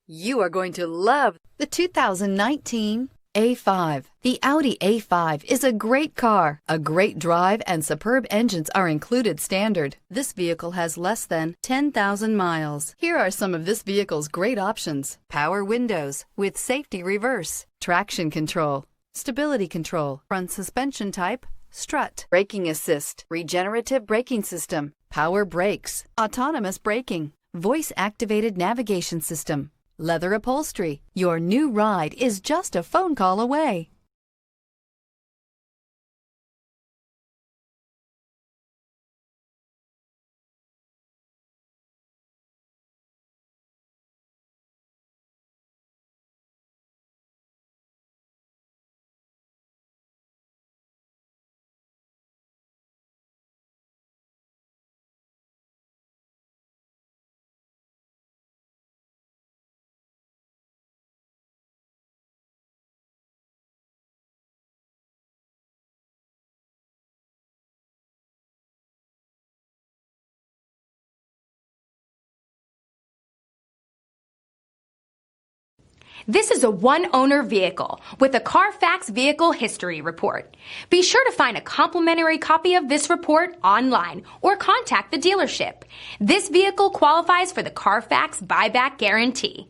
You are going to love the 2019 A5. The Audi A5 is a great car. A great drive and superb engines are included standard. This vehicle has less than 10,000 miles. Here are some of this vehicle's great options: power windows with safety reverse, traction control, stability control, front suspension type, strut, braking assist, regenerative braking system, power brakes, autonomous braking, voice-activated navigation system, leather upholstery. Your new ride is just a phone call away. This is a one-owner vehicle with a Carfax Vehicle History Report. Be sure to find a complimentary copy of this report online or contact the dealership. This vehicle qualifies for the Carfax Buyback Guarantee.